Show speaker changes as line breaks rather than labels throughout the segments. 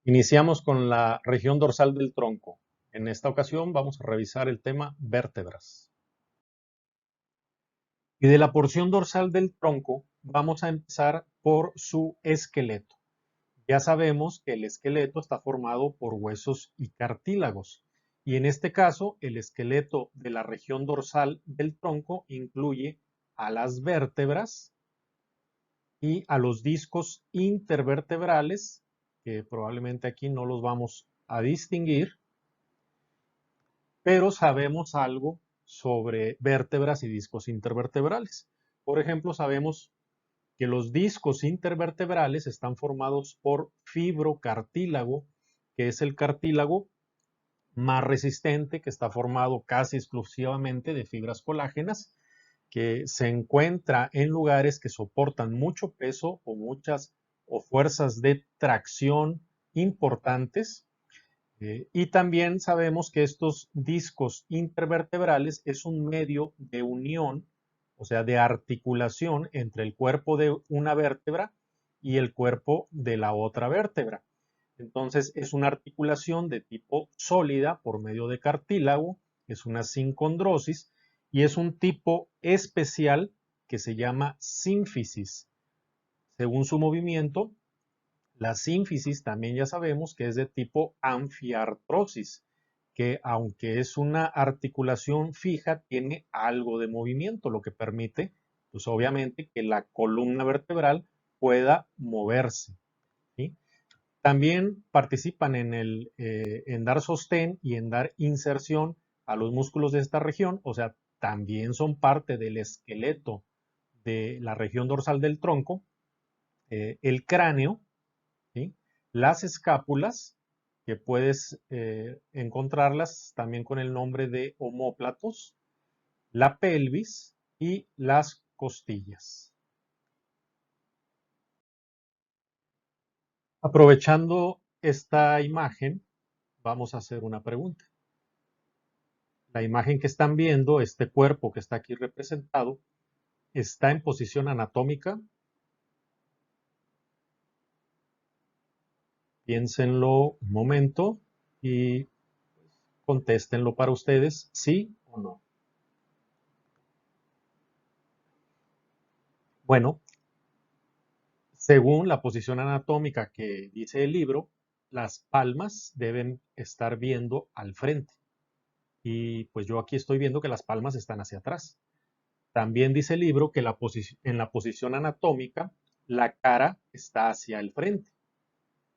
Iniciamos con la región dorsal del tronco. En esta ocasión vamos a revisar el tema vértebras. Y de la porción dorsal del tronco vamos a empezar por su esqueleto. Ya sabemos que el esqueleto está formado por huesos y cartílagos. Y en este caso, el esqueleto de la región dorsal del tronco incluye a las vértebras y a los discos intervertebrales, que probablemente aquí no los vamos a distinguir, pero sabemos algo sobre vértebras y discos intervertebrales. Por ejemplo, sabemos que los discos intervertebrales están formados por fibrocartílago, que es el cartílago más resistente, que está formado casi exclusivamente de fibras colágenas, que se encuentra en lugares que soportan mucho peso o muchas o fuerzas de tracción importantes. Y también sabemos que estos discos intervertebrales es un medio de unión, o sea, de articulación entre el cuerpo de una vértebra y el cuerpo de la otra vértebra. Entonces, es una articulación de tipo sólida por medio de cartílago, es una sincondrosis y es un tipo especial que se llama sínfisis. Según su movimiento, la sínfisis también ya sabemos que es de tipo anfiartrosis, que aunque es una articulación fija, tiene algo de movimiento, lo que permite, pues obviamente, que la columna vertebral pueda moverse, ¿sí? También participan en dar sostén y en dar inserción a los músculos de esta región, o sea, también son parte del esqueleto de la región dorsal del tronco, el cráneo, ¿sí? Las escápulas, que puedes encontrarlas también con el nombre de omóplatos, la pelvis y las costillas. Aprovechando esta imagen, vamos a hacer una pregunta. La imagen que están viendo, este cuerpo que está aquí representado, ¿está en posición anatómica? Piénsenlo un momento y contéstenlo para ustedes, sí o no. Bueno, según la posición anatómica que dice el libro, las palmas deben estar viendo al frente. Y pues yo aquí estoy viendo que las palmas están hacia atrás. También dice el libro que en la posición anatómica la cara está hacia el frente.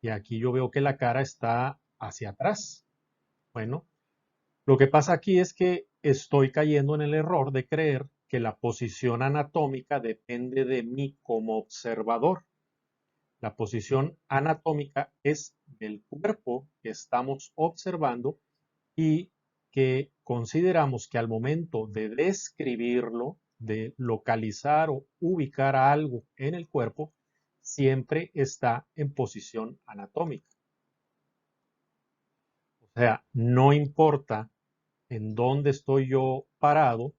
Y aquí yo veo que la cara está hacia atrás. Bueno, lo que pasa aquí es que estoy cayendo en el error de creer que la posición anatómica depende de mí como observador. La posición anatómica es del cuerpo que estamos observando y que consideramos que al momento de describirlo, de localizar o ubicar a algo en el cuerpo, siempre está en posición anatómica. O sea, no importa en dónde estoy yo parado.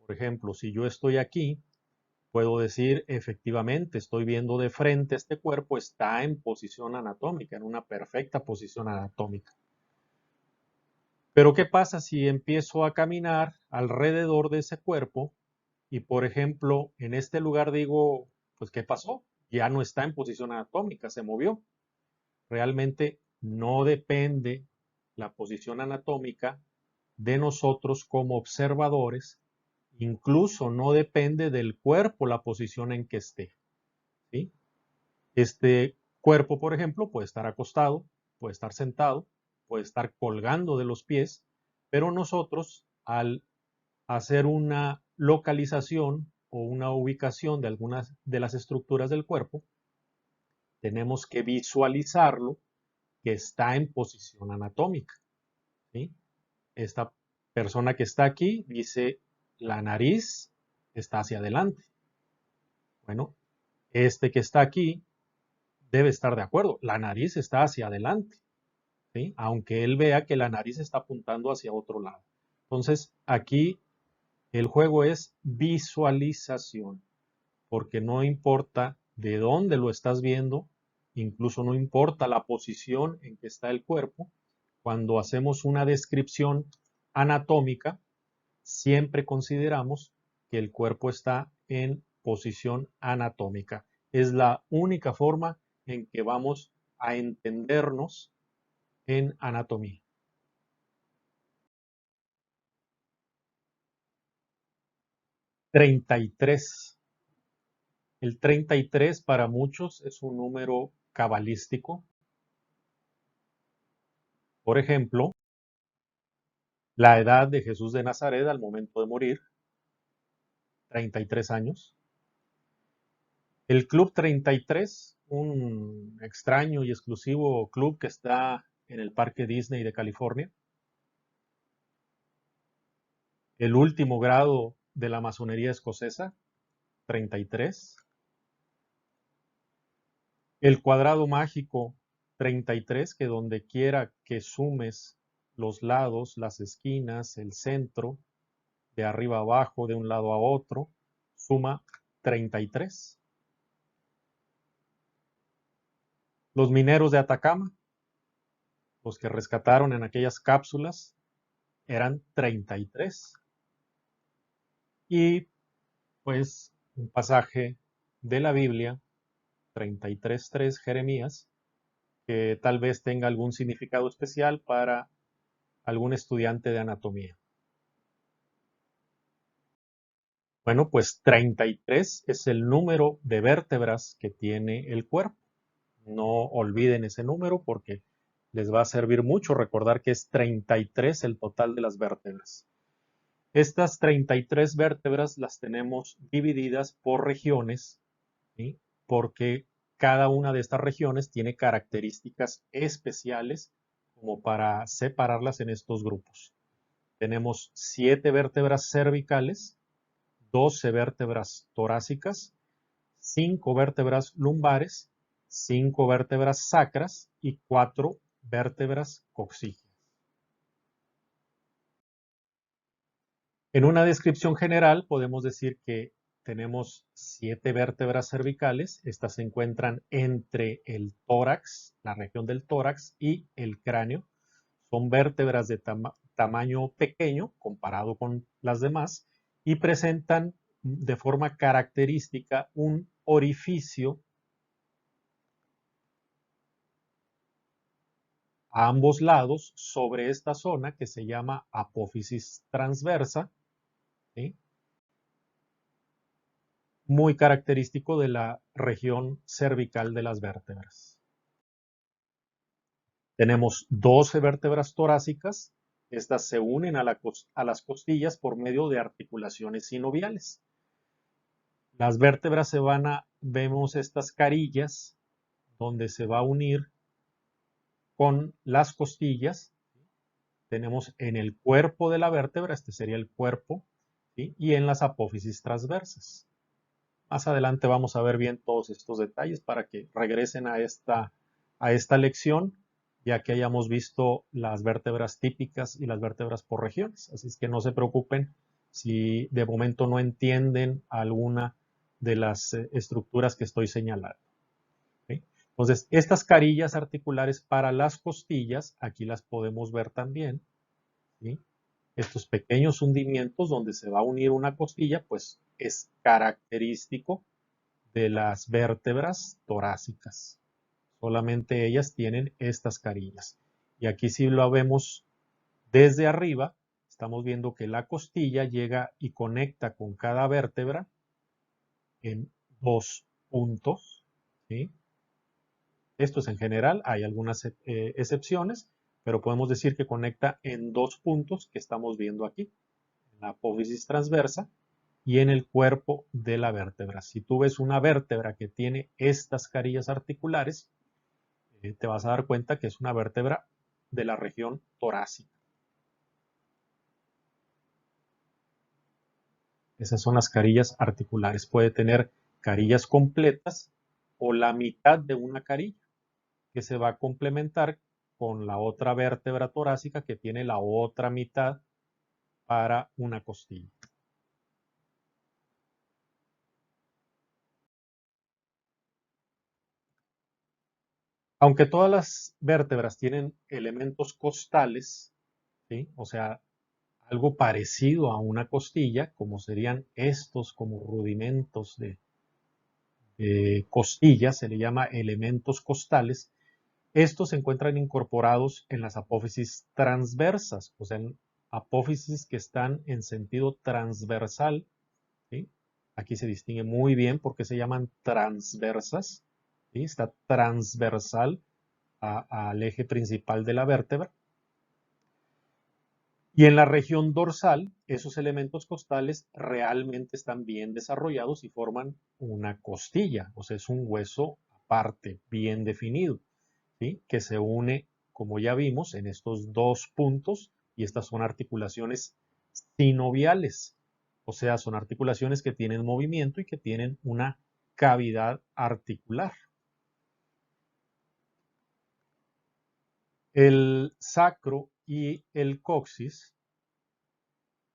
Por ejemplo, si yo estoy aquí, puedo decir, efectivamente, estoy viendo de frente este cuerpo, está en posición anatómica, en una perfecta posición anatómica. Pero ¿qué pasa si empiezo a caminar alrededor de ese cuerpo y, por ejemplo, en este lugar digo, pues, ¿qué pasó? Ya no está en posición anatómica, se movió. Realmente no depende la posición anatómica de nosotros como observadores, incluso no depende del cuerpo la posición en que esté, ¿sí? Este cuerpo, por ejemplo, puede estar acostado, puede estar sentado, puede estar colgando de los pies, pero nosotros al hacer una localización o una ubicación de algunas de las estructuras del cuerpo, tenemos que visualizarlo que está en posición anatómica, ¿sí? Esta persona que está aquí dice la nariz está hacia adelante. Bueno, este que está aquí debe estar de acuerdo. La nariz está hacia adelante, ¿sí? Aunque él vea que la nariz está apuntando hacia otro lado. Entonces, aquí el juego es visualización, porque no importa de dónde lo estás viendo, incluso no importa la posición en que está el cuerpo, cuando hacemos una descripción anatómica, siempre consideramos que el cuerpo está en posición anatómica. Es la única forma en que vamos a entendernos en anatomía. 33. El 33 para muchos es un número cabalístico. Por ejemplo, la edad de Jesús de Nazaret al momento de morir, 33 años. El Club 33, un extraño y exclusivo club que está en el Parque Disney de California. El último grado de la masonería escocesa, 33. El cuadrado mágico, 33, que donde quiera que sumes los lados, las esquinas, el centro, de arriba a abajo, de un lado a otro, suma 33. Los mineros de Atacama, los que rescataron en aquellas cápsulas, eran 33. Y pues un pasaje de la Biblia, 33:3, Jeremías, que tal vez tenga algún significado especial para algún estudiante de anatomía. Bueno, pues 33 es el número de vértebras que tiene el cuerpo. No olviden ese número porque les va a servir mucho recordar que es 33 el total de las vértebras. Estas 33 vértebras las tenemos divididas por regiones, ¿sí? Porque cada una de estas regiones tiene características especiales como para separarlas en estos grupos. Tenemos 7 vértebras cervicales, 12 vértebras torácicas, 5 vértebras lumbares, 5 vértebras sacras y 4 vértebras coxígeas. En una descripción general podemos decir que tenemos 7 vértebras cervicales. Estas se encuentran entre el tórax, la región del tórax y el cráneo. Son vértebras de tamaño pequeño comparado con las demás y presentan de forma característica un orificio a ambos lados sobre esta zona que se llama apófisis transversa, ¿sí? Muy característico de la región cervical de las vértebras. Tenemos 12 vértebras torácicas. Estas se unen a las costillas por medio de articulaciones sinoviales. Las vértebras vemos estas carillas donde se va a unir con las costillas. Tenemos en el cuerpo de la vértebra, este sería el cuerpo, ¿sí? Y en las apófisis transversas. Más adelante vamos a ver bien todos estos detalles para que regresen a esta lección, ya que hayamos visto las vértebras típicas y las vértebras por regiones. Así es que no se preocupen si de momento no entienden alguna de las estructuras que estoy señalando. ¿Sí? Entonces, estas carillas articulares para las costillas, aquí las podemos ver también, ¿sí? Estos pequeños hundimientos donde se va a unir una costilla, pues es característico de las vértebras torácicas. Solamente ellas tienen estas carillas. Y aquí si lo vemos desde arriba, estamos viendo que la costilla llega y conecta con cada vértebra en 2 puntos, ¿sí? Esto es en general, hay algunas excepciones, pero podemos decir que conecta en 2 puntos que estamos viendo aquí, en la apófisis transversa y en el cuerpo de la vértebra. Si tú ves una vértebra que tiene estas carillas articulares, te vas a dar cuenta que es una vértebra de la región torácica. Esas son las carillas articulares. Puede tener carillas completas o la mitad de una carilla, que se va a complementar con la otra vértebra torácica que tiene la otra mitad para una costilla. Aunque todas las vértebras tienen elementos costales, ¿sí? O sea, algo parecido a una costilla, como serían estos como rudimentos de costilla, se le llama elementos costales. Estos se encuentran incorporados en las apófisis transversas, o sea, en apófisis que están en sentido transversal, ¿sí? Aquí se distingue muy bien porque se llaman transversas, ¿sí? Está transversal al eje principal de la vértebra. Y en la región dorsal, esos elementos costales realmente están bien desarrollados y forman una costilla, o sea, es un hueso aparte, bien definido, ¿sí? Que se une, como ya vimos, en estos dos puntos, y estas son articulaciones sinoviales, o sea, son articulaciones que tienen movimiento y que tienen una cavidad articular. El sacro y el coxis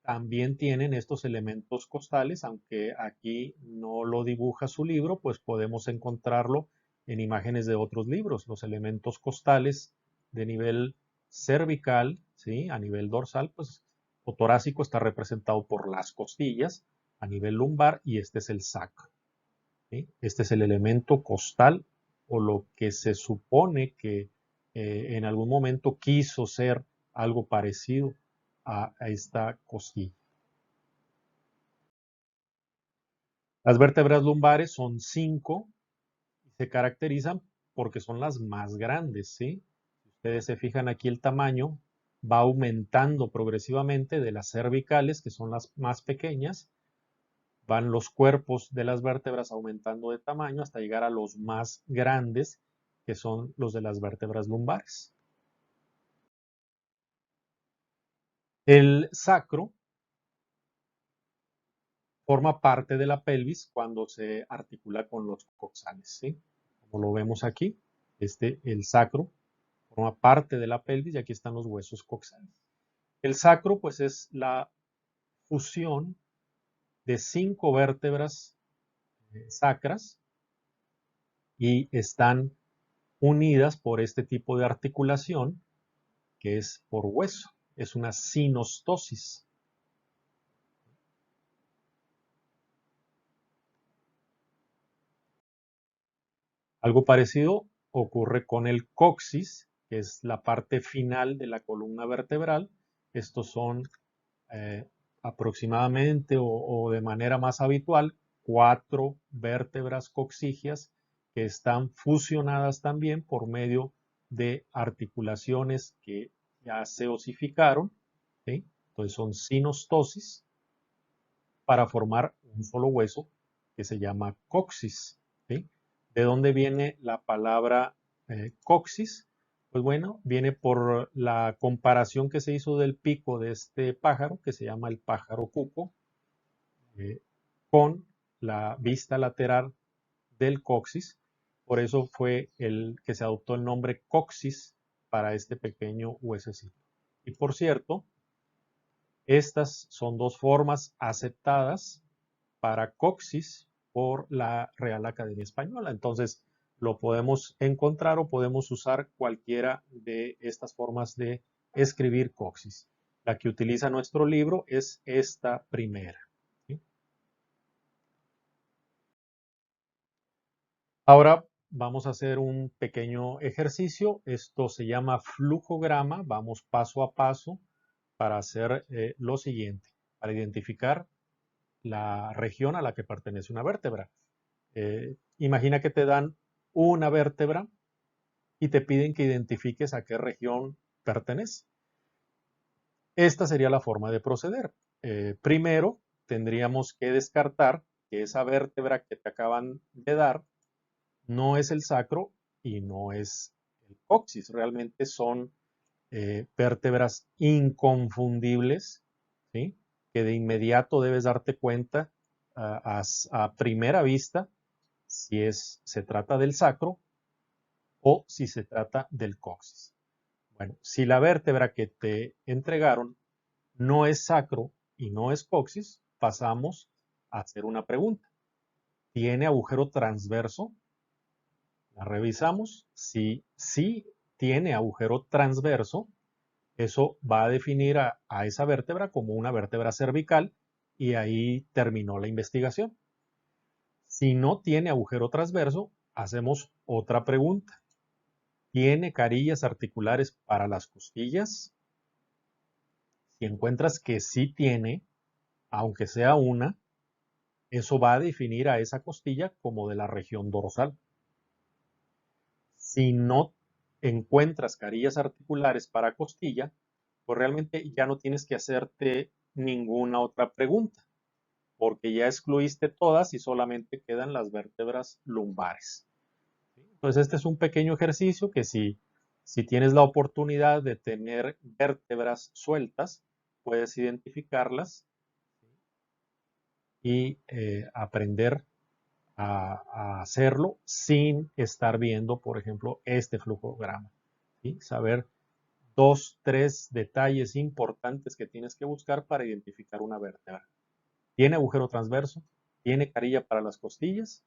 también tienen estos elementos costales, aunque aquí no lo dibuja su libro, pues podemos encontrarlo en imágenes de otros libros. Los elementos costales de nivel cervical, ¿sí? A nivel dorsal, pues o torácico está representado por las costillas, a nivel lumbar, y este es el sacro, ¿sí? Este es el elemento costal o lo que se supone que en algún momento quiso ser algo parecido a esta costilla. Las vértebras lumbares son 5 y se caracterizan porque son las más grandes, ¿sí? Si ustedes se fijan aquí el tamaño va aumentando progresivamente de las cervicales, que son las más pequeñas, van los cuerpos de las vértebras aumentando de tamaño hasta llegar a los más grandes, que son los de las vértebras lumbares. El sacro forma parte de la pelvis cuando se articula con los coxales, ¿sí? Como lo vemos aquí, el sacro forma parte de la pelvis y aquí están los huesos coxales. El sacro, pues, es la fusión de 5 vértebras sacras y están unidas por este tipo de articulación que es por hueso. Es una sinostosis. Algo parecido ocurre con el coxis, que es la parte final de la columna vertebral. Estos son eh, aproximadamente o de manera más habitual 4 vértebras coxígeas que están fusionadas también por medio de articulaciones que ya se osificaron, ¿sí? Entonces son sinostosis para formar un solo hueso que se llama coxis, ¿sí? ¿De dónde viene la palabra coxis? Pues bueno, viene por la comparación que se hizo del pico de este pájaro, que se llama el pájaro cuco, eh, con la vista lateral del coxis. Por eso fue el que se adoptó el nombre coxis para este pequeño huesecito. Y por cierto, estas son dos formas aceptadas para coxis por la Real Academia Española. Entonces, lo podemos encontrar o podemos usar cualquiera de estas formas de escribir coxis. La que utiliza nuestro libro es esta primera, ¿sí? Ahora vamos a hacer un pequeño ejercicio. Esto se llama flujograma. Vamos paso a paso para hacer lo siguiente, para identificar la región a la que pertenece una vértebra. Imagina que te dan una vértebra y te piden que identifiques a qué región pertenece. Esta sería la forma de proceder. Primero, tendríamos que descartar que esa vértebra que te acaban de dar no es el sacro y no es el coxis. Realmente son vértebras inconfundibles, ¿sí? Que de inmediato debes darte cuenta a primera vista si se trata del sacro o si se trata del coxis. Bueno, si la vértebra que te entregaron no es sacro y no es coxis, pasamos a hacer una pregunta. ¿Tiene agujero transverso? La revisamos. Si sí tiene agujero transverso, eso va a definir a esa vértebra como una vértebra cervical y ahí terminó la investigación. Si no tiene agujero transverso, hacemos otra pregunta. ¿Tiene carillas articulares para las costillas? Si encuentras que sí tiene, aunque sea una, eso va a definir a esa costilla como de la región dorsal. Si no encuentras carillas articulares para costilla, pues realmente ya no tienes que hacerte ninguna otra pregunta, porque ya excluiste todas y solamente quedan las vértebras lumbares. Entonces este es un pequeño ejercicio que si tienes la oportunidad de tener vértebras sueltas, puedes identificarlas y aprender a hacerlo sin estar viendo, por ejemplo, este flujograma. ¿Sí? Saber 2, 3 detalles importantes que tienes que buscar para identificar una vértebra. ¿Tiene agujero transverso? ¿Tiene carilla para las costillas?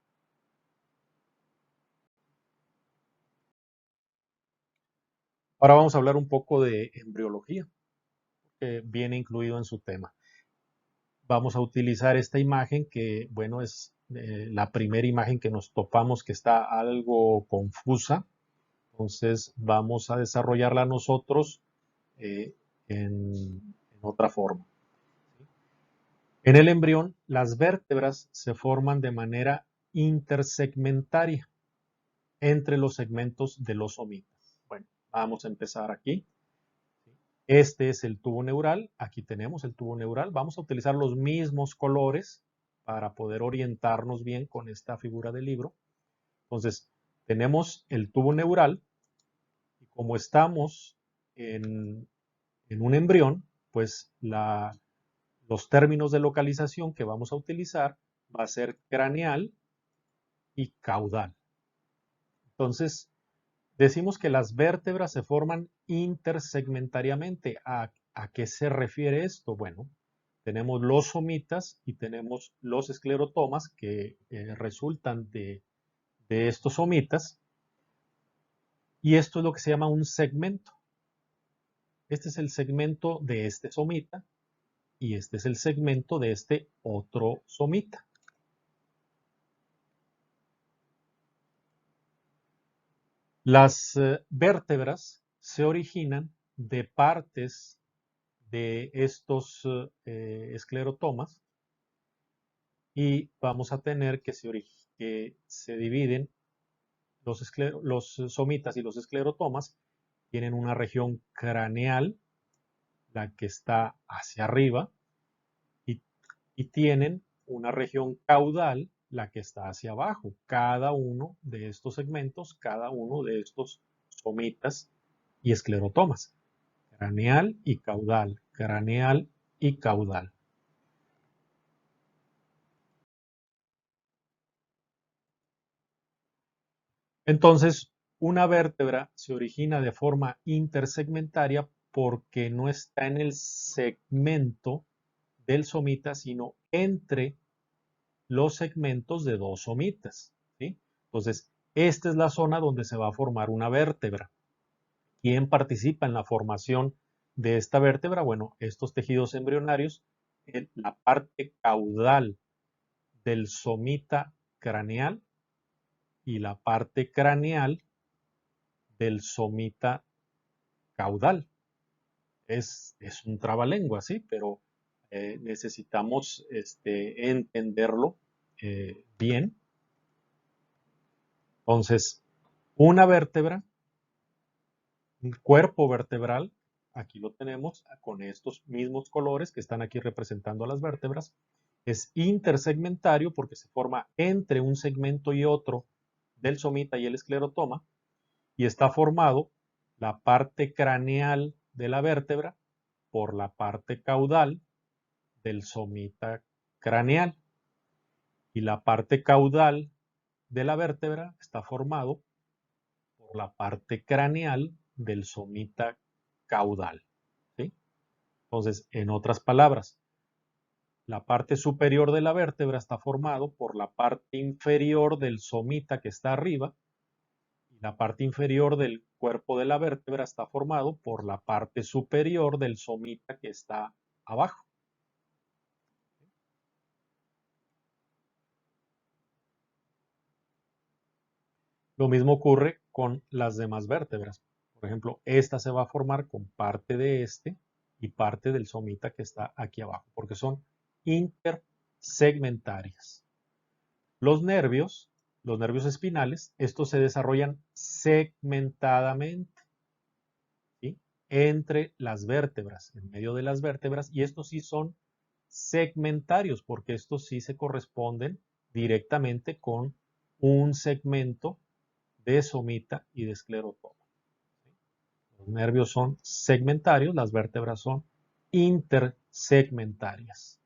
Ahora vamos a hablar un poco de embriología, que viene incluido en su tema. Vamos a utilizar esta imagen que, bueno, es la primera imagen que nos topamos que está algo confusa. Entonces vamos a desarrollarla nosotros eh, en otra forma. En el embrión, las vértebras se forman de manera intersegmentaria entre los segmentos de los somitas. Bueno, vamos a empezar aquí. Este es el tubo neural. Aquí tenemos el tubo neural. Vamos a utilizar los mismos colores para poder orientarnos bien con esta figura del libro. Entonces, tenemos el tubo neural y como estamos en un embrión, pues los términos de localización que vamos a utilizar va a ser craneal y caudal. Entonces, decimos que las vértebras se forman intersegmentariamente. ¿A qué se refiere esto? Bueno, tenemos los somitas y tenemos los esclerotomas que resultan de estos somitas. Y esto es lo que se llama un segmento. Este es el segmento de este somita y este es el segmento de este otro somita. Las vértebras se originan de partes de estos esclerotomas y vamos a tener que se dividen los somitas y los esclerotomas. Tienen una región craneal, la que está hacia arriba, y, y tienen una región caudal, la que está hacia abajo. Cada uno de estos segmentos, cada uno de estos somitas y esclerotomas. Craneal y caudal, craneal y caudal. Entonces, una vértebra se origina de forma intersegmentaria porque no está en el segmento del somita, sino entre los segmentos de dos somitas. ¿Sí? Entonces, esta es la zona donde se va a formar una vértebra. ¿Quién participa en la formación de esta vértebra? Bueno, estos tejidos embrionarios, en la parte caudal del somita craneal y la parte craneal del somita caudal. Es un trabalengua, sí, pero necesitamos entenderlo bien. Entonces, una vértebra, un cuerpo vertebral, aquí lo tenemos con estos mismos colores que están aquí representando a las vértebras, es intersegmentario porque se forma entre un segmento y otro del somita y el esclerotoma y está formado la parte craneal de la vértebra por la parte caudal del somita craneal y la parte caudal de la vértebra está formado por la parte craneal del somita caudal. ¿Sí? Entonces, en otras palabras, la parte superior de la vértebra está formado por la parte inferior del somita que está arriba Y la parte inferior del cuerpo de la vértebra está formado por la parte superior del somita que está abajo. Lo mismo ocurre con las demás vértebras. Por ejemplo, esta se va a formar con parte de este y parte del somita que está aquí abajo, porque son intersegmentarias. Los nervios espinales, estos se desarrollan segmentadamente, ¿sí? Entre las vértebras, en medio de las vértebras, y estos sí son segmentarios, porque estos sí se corresponden directamente con un segmento de somita y de esclerotoma. Los nervios son segmentarios, las vértebras son intersegmentarias.